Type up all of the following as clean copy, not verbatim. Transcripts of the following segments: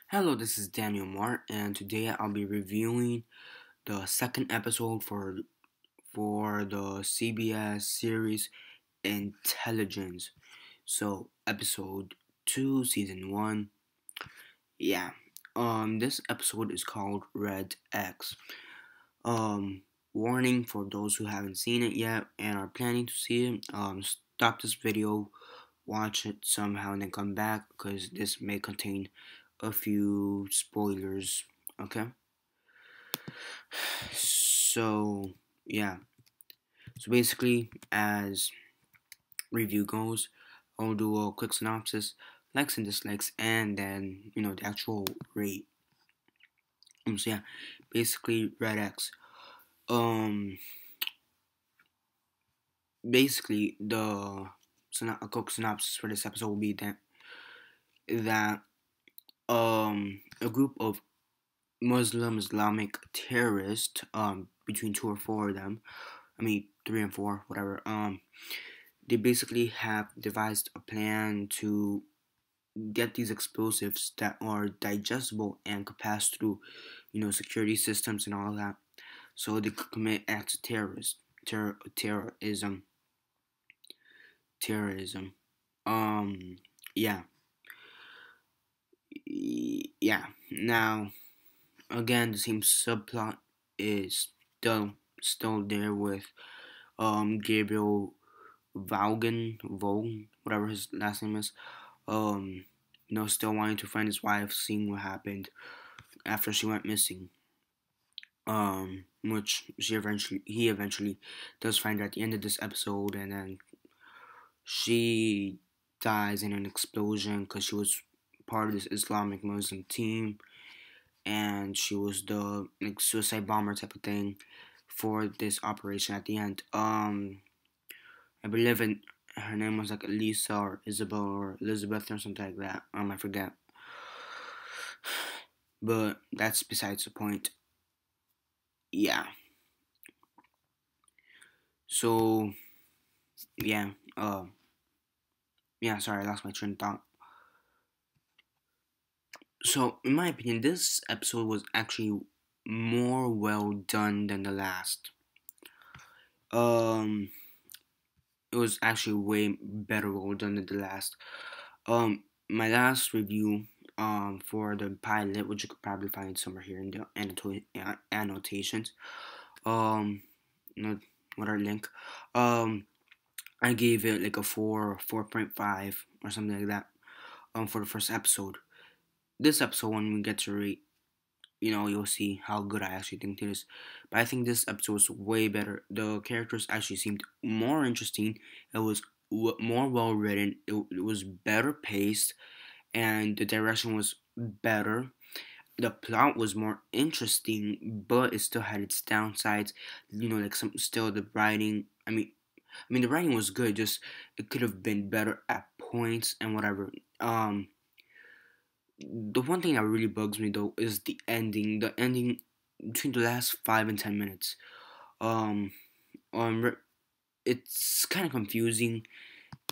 Hello, this is Daniel Mart, and today I'll be reviewing the second episode for the CBS series Intelligence. So, episode 2, season 1. Yeah. This episode is called Red X. Um Warning for those who haven't seen it yet and are planning to see it. Stop this video, watch it somehow, and then come back because this may contain a few spoilers. Okay. So yeah. So basically, as review goes, I'll do a quick synopsis, likes and dislikes, and then the actual rate. So yeah, basically Red X. Um, Basically a quick synopsis for this episode will be that a group of Islamic terrorists, between two or four of them, I mean three and four, whatever, they basically have devised a plan to get these explosives that are digestible and could pass through, security systems and all of that, so they could commit acts of terrorism. Um, yeah, yeah. Now, again, the same subplot is still there with Gabriel Vaughan, whatever his last name is. Um, still wanting to find his wife, seeing what happened after she went missing. Which he eventually does find at the end of this episode, and then she dies in an explosion because she was part of this Islamic Muslim team, and she was the suicide bomber type of thing for this operation at the end. I believe her name was like Lisa or Isabel or Elizabeth or something like that. I forget. But that's besides the point. Yeah. So yeah. Yeah. Sorry, I lost my train of thought. So in my opinion, this episode was actually more well done than the last. Um, it was actually way better well done than the last. My last review for the pilot, which you could probably find somewhere here in the annotations, um no what link, I gave it like a 4.5 or something like that, for the first episode. This episode, when we get to rate, you'll see how good I actually think it is. But I think this episode was way better. The characters actually seemed more interesting. It was more well written. It was better paced, and the direction was better. The plot was more interesting, but it still had its downsides. Like some still the writing. The writing was good. Just it could have been better at points and whatever. The one thing that really bugs me though is the ending. The ending between the last 5 and 10 minutes. Um, um, it's kind of confusing,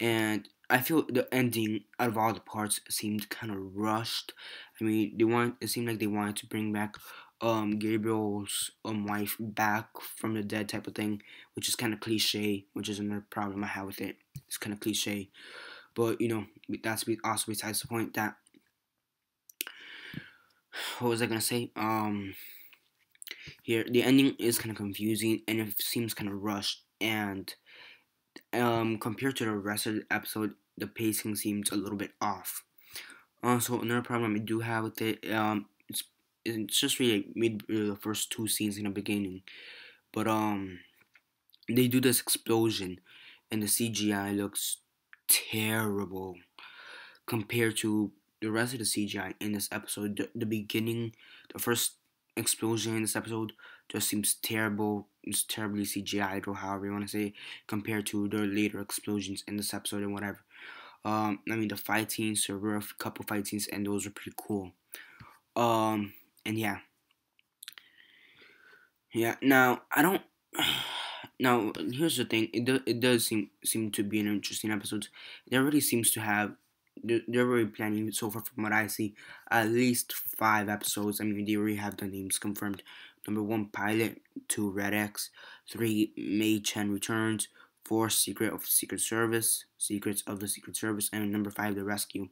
and I feel the ending out of all the parts seemed kind of rushed. It seemed like they wanted to bring back Gabriel's wife back from the dead type of thing, which is kind of cliche, which is another problem I have with it. It's kind of cliche, but that's also besides the point. That what was I gonna say? Here the ending is kind of confusing and it seems kind of rushed, and compared to the rest of the episode, the pacing seems a little bit off. So another problem I do have with it, it's just really made the first two scenes in the beginning, but they do this explosion, and the CGI looks terrible compared to the rest of the CGI in this episode. The beginning, the first explosion in this episode just seems terrible. It's terribly CGI'd, or however you want to say, compared to the later explosions in this episode and whatever. The fight scenes, there were a couple fight scenes, and those were pretty cool. And yeah, yeah. Now I don't. Now here's the thing. It does seem to be an interesting episode. It already seems to have they're already planning so far from what I see at least 5 episodes. I mean, they already have the names confirmed. Number one, Pilot. Two, Red X. Three, Mei Chen Returns. Four, Secrets of the Secret Service, and number five, The Rescue.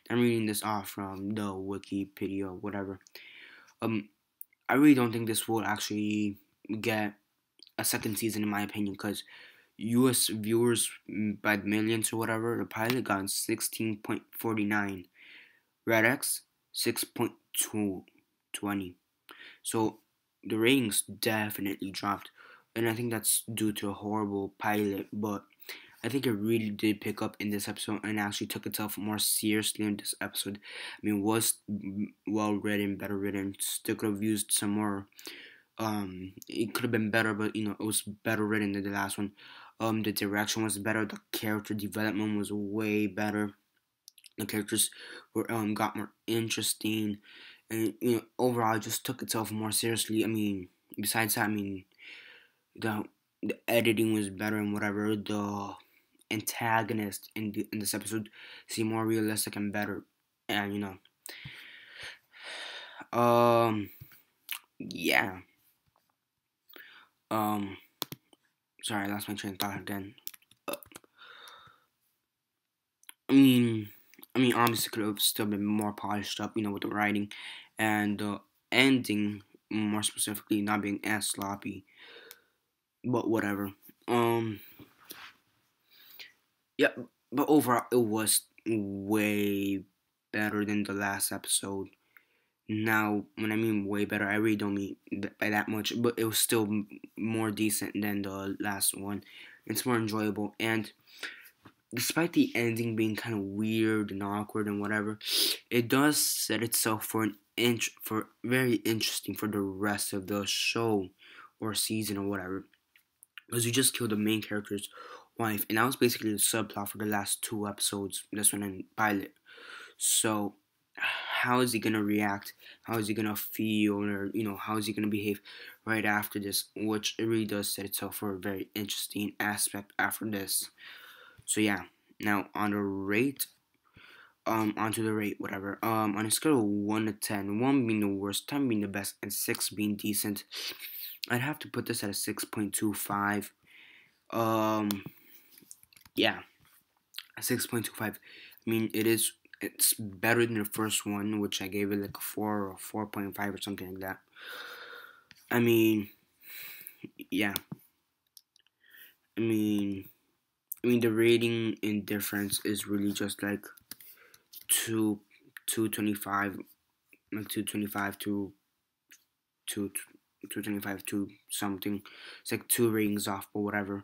I'm reading this off from the Wikipedia, whatever. Um, I really don't think this will actually get a second season, in my opinion, because U.S. viewers by the millions or whatever, the pilot got 16.49, Red X 6.220. So the ratings definitely dropped, and I think that's due to a horrible pilot. But I think it really did pick up in this episode and actually took itself more seriously in this episode. I mean, it was well written, better written. Still could have used some more. It could have been better, but it was better written than the last one. The direction was better. The character development was way better. The characters were got more interesting, and overall, it just took itself more seriously. I mean, besides that, I mean, the the editing was better and whatever. The antagonist in this episode seemed more realistic and better, and um, yeah, um, sorry, I lost my train of thought again. Uh, I mean, obviously could have still been more polished up, with the writing and the ending, more specifically, not being as sloppy. But whatever. Um, yeah, but overall, it was way better than the last episode. Now, when I mean way better, I really don't mean by that much, but it was still more decent than the last one. It's more enjoyable, and despite the ending being kind of weird and awkward and whatever, it does set itself for for very interesting for the rest of the show or season or whatever. Because you just killed the main character's wife, and that was basically the subplot for the last 2 episodes. This one and pilot. So, how is he gonna react? How is he gonna feel, or how is he gonna behave right after this? Which it really does set itself for a very interesting aspect after this. So yeah, now onto the rate, whatever. On a scale of 1 to 10, 1 being the worst, 10 being the best, and 6 being decent, I'd have to put this at a 6.25. Um, yeah, a 6.25. I mean, it's better than the first one, which I gave it like a 4 or 4.5 or something like that. I mean, yeah. I mean, the rating in difference is really just like two, 225, like 225 to two 225 to something. It's like 2 ratings off or whatever.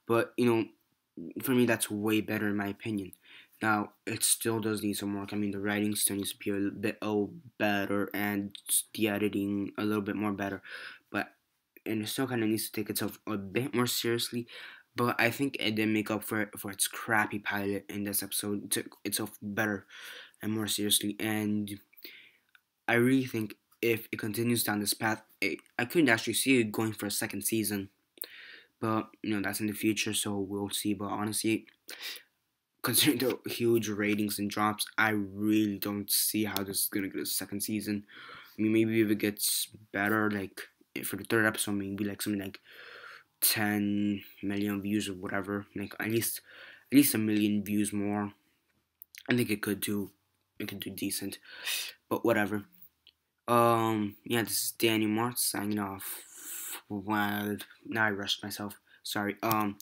But for me, that's way better in my opinion. Now, it still does need some work. I mean, the writing still needs to be a bit better, and the editing a little bit more better. But and it still kind of needs to take itself a bit more seriously. But I think it did make up for its crappy pilot in this episode. It took itself better and more seriously, and I really think if it continues down this path, I could actually see it going for a second season. But that's in the future, so we'll see. But honestly, considering the huge ratings and drops, I really don't see how this is gonna get a second season. I mean, maybe if it gets better, like for the third episode, maybe like something like 10 million views or whatever, like at least a million views more. I think it could do decent, but whatever. Yeah, this is Daniel Mart signing off. Well, now I rushed myself. Sorry. Kind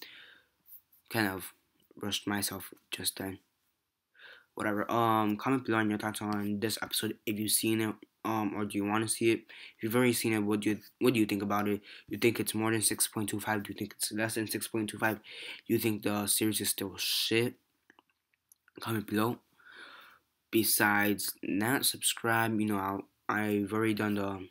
of rushed myself just then. Whatever. Comment below on your thoughts on this episode if you've seen it. Or do you want to see it? If you've already seen it, what do you think about it? You think it's more than 6.25? Do you think it's less than 6.25? Do you think the series is still shit? Comment below. Besides that, subscribe. I've already done the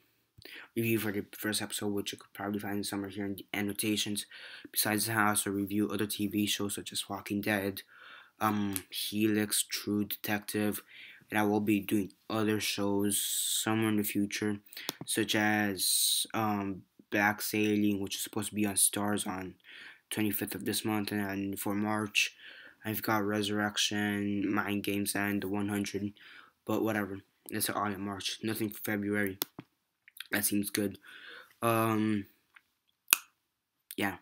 review for the first episode, which you could probably find somewhere here in the annotations. Besides that, I also review other TV shows such as Walking Dead, Helix, True Detective, and I will be doing other shows somewhere in the future, such as Black Sailing, which is supposed to be on Stars on 25th of this month, and for March, I've got Resurrection, Mind Games, and the 100. But whatever. That's all in March. Nothing for February. That seems good. Um, yeah.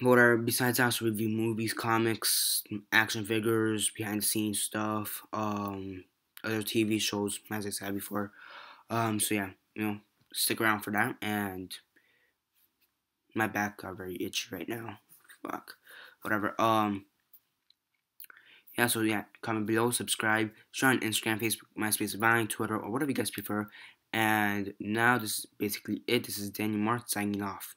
Whatever. Besides, I also review movies, comics, action figures, behind the scenes stuff, other TV shows, as I said before. So yeah, stick around for that. And my back got very itchy right now. Fuck. Whatever. Yeah, so yeah, comment below, subscribe, share on Instagram, Facebook, MySpace, Vine, Twitter, or whatever you guys prefer. And now this is basically it. This is Daniel Mart signing off.